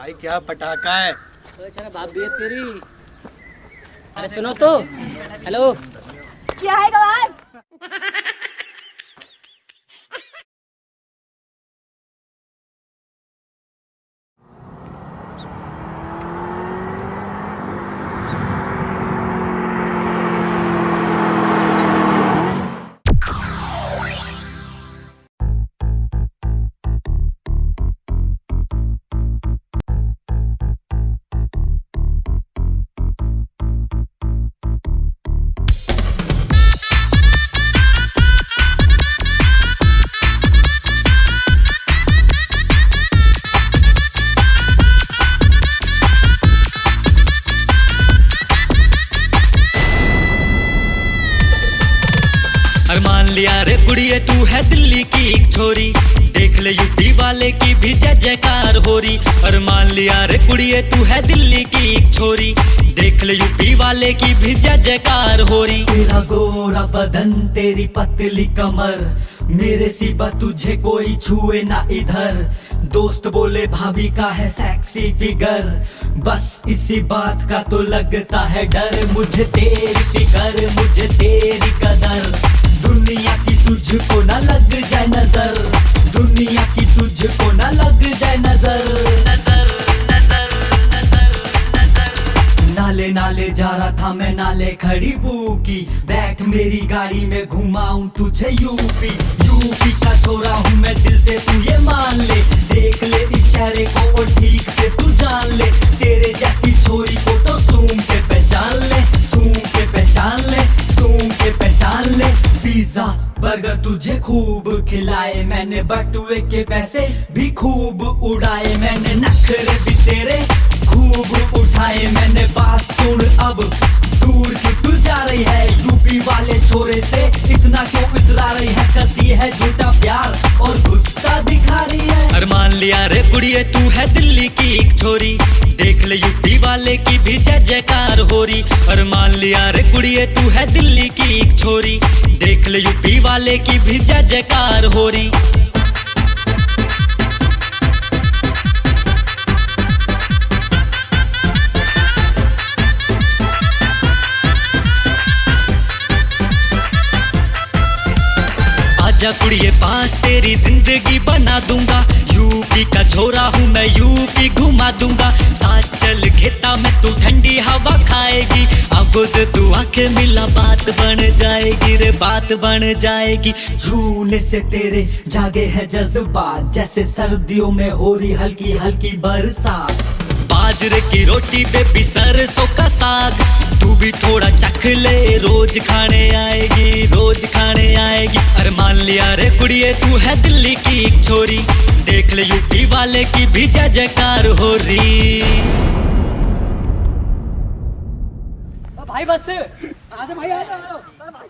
भाई क्या पटाखा है। चलो बाप भी है तेरी। अरे सुनो तो। हेलो क्या है गवार? मान लिया रे कुड़िए तू है दिल्ली की एक छोरी, देख ले यूपी वाले की भी जय जयकार हो रही। और मान लिया रे कुड़िए तू है दिल्ली की एक छोरी, देख ले यूपी वाले की भी जय जयकार हो रही। तेरा गोरा बदन तेरी पतली कमर, मेरे सिवा तुझे कोई छुए ना इधर। दोस्त बोले भाभी का है सेक्सी फिगर, बस इसी बात का तो लगता है डर। मुझे तेरी फिकर मुझे तेरी कदर, दुनिया की तुझको ना लग जाए नजर, दुनिया की तुझको ना लग जाए नजर। नजर नजर नजर नजर। नाले नाले जा रहा था मैं नाले खड़ी बूकी, बैठ मेरी गाड़ी में घुमाऊं तुझे यूपी। यूपी का छोरा हूँ मैं दिल से तू ये मान ले, देख ले इस चेहरे को और ठीक से तू जान ले। तेरे जैसी छोरी को तो सूंघ के पहचान ले, सूंघ के पहचान ले, सूंघ के पहचान ले। पिज्जा बर्गर तुझे खूब खिलाए मैंने, बटुए के पैसे भी खूब उड़ाए मैंने, नखरे भी तेरे खूब उठाए मैंने। बात सुन अब दूर की तू जा रही है, यूपी वाले छोरे से इतना क्यों इतरा रही है। करती है झूठा प्यार और गुस्सा दिखा रही है। और मान लिया रे कुड़िए तू है दिल्ली की एक छोरी, देख ले यूपी वाले की भी जय जयकार हो रही। और मान लिया रे कुड़िए तू है दिल्ली की एक छोरी, देख ले यूपी वाले की भी जय जयकार हो रही। आजा कुड़िए पास तेरी जिंदगी बना दूंगा, यूपी का छोरा हूँ मैं यूपी घुमा दूंगा। साथ चल खेता में तू ठंडी हवा खाएगी, आंखों से तू आंखें मिला बात बन जाएगी रे बात बन जाएगी। झूले से तेरे जागे है जज्बात, जैसे सर्दियों में हो रही हल्की हल्की बरसात। बाजरे की रोटी बेबी सरसों का साग, तू भी थोड़ा चख ले रोज खाने आएगी रोज खाने आएगी। अरे मान लिया रे कुड़िए तू है दिल्ली की एक छोरी, देख ले यूपी वाले की भी जय जयकार हो रही। भाई बस आ जा भाई, आ जा भाई।